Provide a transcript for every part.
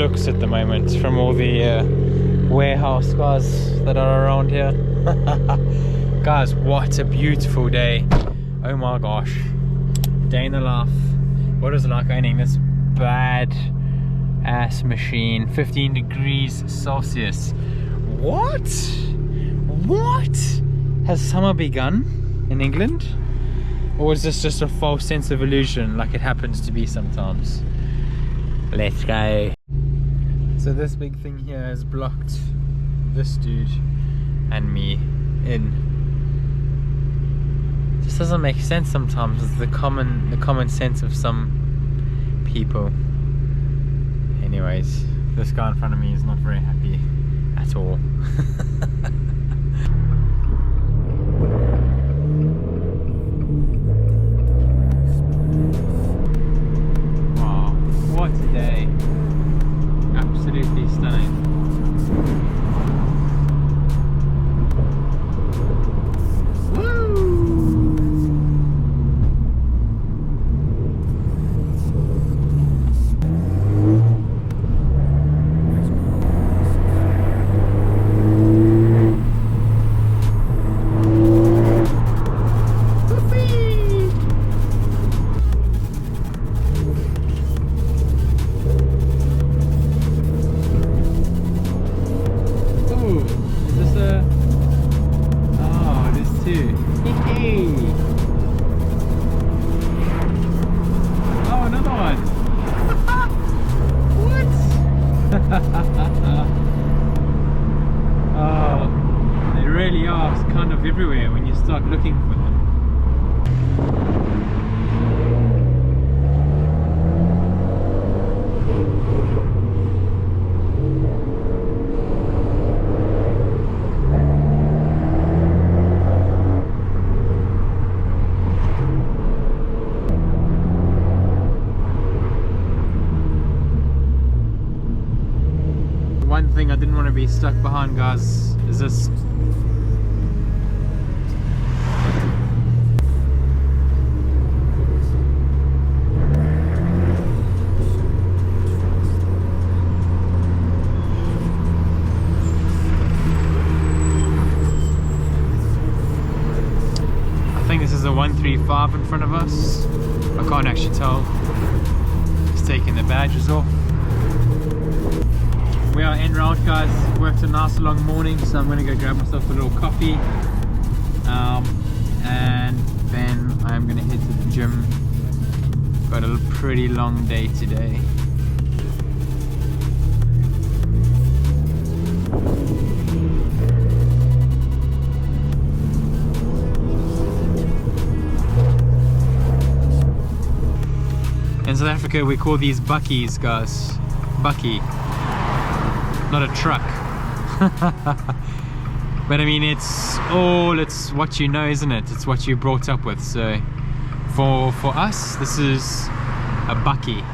looks at the moment from all the warehouse cars that are around here. Guys, what a beautiful day. Oh my gosh. Day in the life. What is it like owning this bad ass machine? 15 degrees Celsius. What? What? Has summer begun in England? Or is this just a false sense of illusion like it happens to be sometimes? Let's go. So this big thing here has blocked this dude and me in. Just doesn't make sense sometimes. It's the common sense of some people. Anyways, this guy in front of me is not very happy at all. Wow, what a day. Absolutely stunning. Oh, they really are kind of everywhere when you start looking for them. One thing I didn't want to be stuck behind, guys, is this. I think this is a 135 in front of us. I can't actually tell. It's taking the badges off. We are en route, guys. Worked a nice long morning, so I'm going to go grab myself a little coffee, and then I'm going to head to the gym. Got a pretty long day today. In South Africa we call these buckies, guys. Bucky. Not a truck. But I mean, it's what you know, isn't it? It's what you're brought up with. So for us, this is a bucky.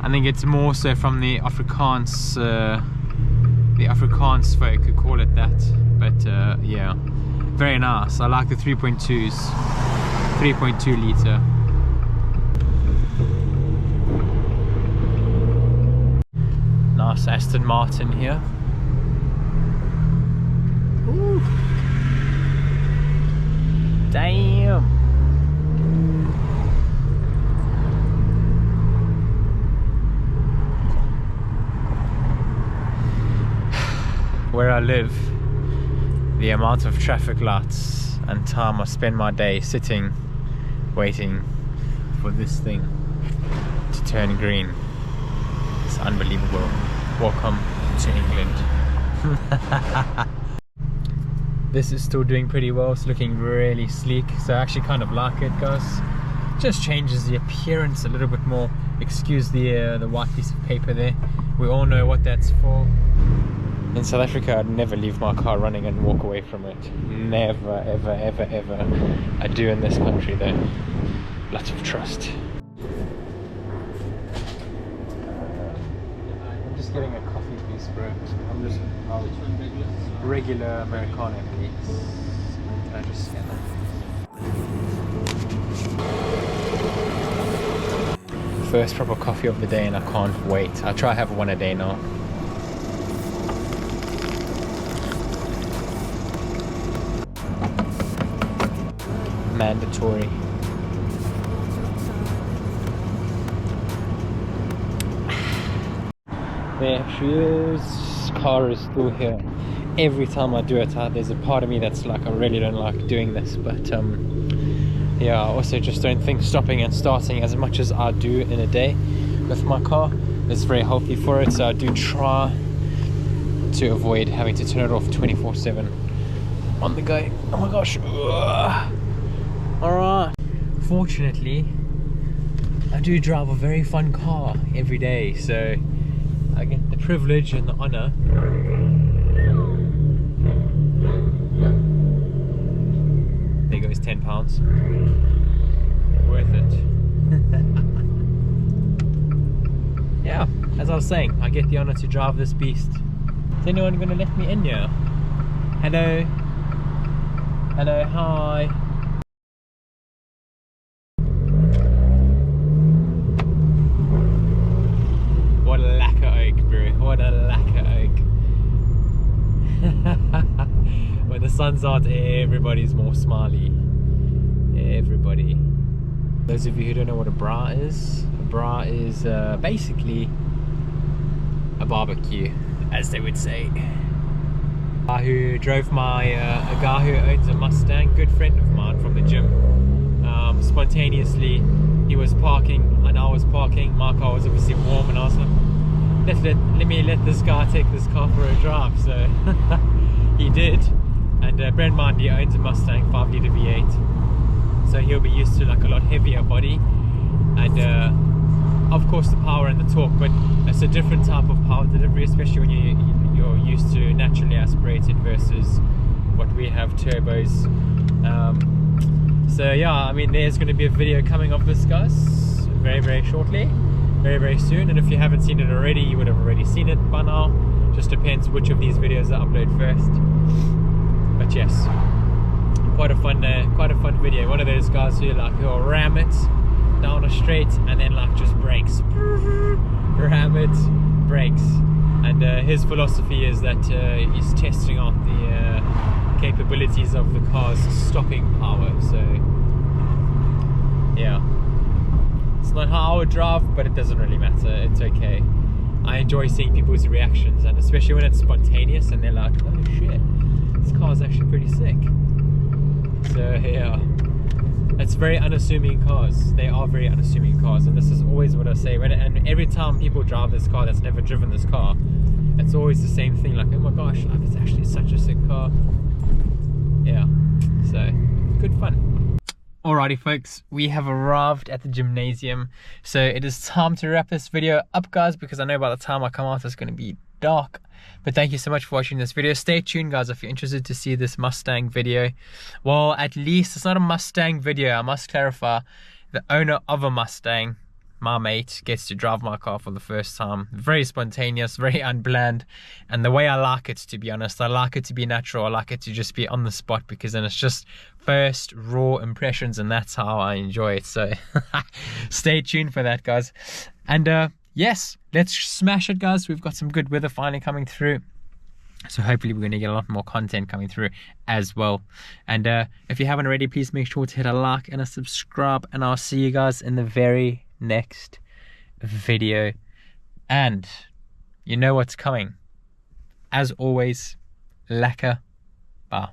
I think it's more so from the Afrikaans folk who call it that. But yeah, very nice. I like the 3.2s, 3.2 litre. Nice Aston Martin here. Ooh. Damn. Where I live, the amount of traffic lights and time I spend my day sitting, waiting for this thing to turn green. It's unbelievable. Welcome to England. This is still doing pretty well. It's looking really sleek, so I actually kind of like it, guys. Just changes the appearance a little bit more. Excuse the white piece of paper there. We all know what that's for. In South Africa, I'd never leave my car running and walk away from it. Never, ever, ever, ever. I do in this country though. Lots of trust. Getting a coffee, please, bro. I'm just regular Americano, please. Can I just scan that? first proper coffee of the day and I can't wait. I'll try have one a day now. Mandatory. There she is. Car is still here. Every time I do it, there's a part of me that's like, I really don't like doing this, but yeah, I also just don't think stopping and starting as much as I do in a day with my car is very healthy for it. So I do try to avoid having to turn it off 24/7 on the go. Oh my gosh. Alright. Fortunately, I do drive a very fun car every day, so I get the privilege and the honor there goes £10. Worth it. Yeah, as I was saying, I get the honor to drive this beast. Is anyone gonna let me in here? Hello? Hello, hi. What a lacquer oak, bro. What a lacquer oak. When the sun's out, everybody's more smiley. Everybody. Those of you who don't know what a bra is basically a barbecue, as they would say. Who drove my a guy who owns a Mustang, good friend of mine from the gym. Spontaneously, he was parking and I was parking. My car was obviously warm, and I was like, let me let this guy take this car for a drive. So he did, and bear in mind he owns a Mustang 5-litre V8, so he'll be used to like a lot heavier body, and of course the power and the torque, but it's a different type of power delivery, especially when you're used to naturally aspirated versus what we have, turbos. So yeah, I mean, there's going to be a video coming of this, guys, very shortly, very soon, and if you haven't seen it already, you would have already seen it by now. Just depends which of these videos I upload first. But yes, quite a fun video. One of those guys who like will ram it down a straight and then like just brakes, ram it, brakes, and his philosophy is that he's testing out the capabilities of the car's stopping power. So yeah, it's not how I would drive, but it doesn't really matter, it's okay. I enjoy seeing people's reactions, and especially when it's spontaneous and they're like, oh shit, this car's actually pretty sick. So yeah, it's very unassuming cars. They are very unassuming cars, and this is always what I say. And every time people drive this car that's never driven this car, it's always the same thing, like, oh my gosh, it's actually such a sick car. Yeah, so good fun. Alrighty folks, we have arrived at the gymnasium, so it is time to wrap this video up, guys, because I know by the time I come out it's going to be dark. But thank you so much for watching this video. Stay tuned, guys, if you're interested to see this Mustang video. Well, at least it's not a Mustang video, I must clarify. The owner of a Mustang, my mate, gets to drive my car for the first time. Very spontaneous, very unplanned, and the way I like it, to be honest. I like it to be natural. I like it to just be on the spot, because then it's just first raw impressions, and that's how I enjoy it. So stay tuned for that, guys. And yes, let's smash it, guys. We've got some good weather finally coming through, so hopefully we're going to get a lot more content coming through as well. And if you haven't already, please make sure to hit a like and a subscribe, and I'll see you guys in the very next video. And you know what's coming. As always, lekker. Bye.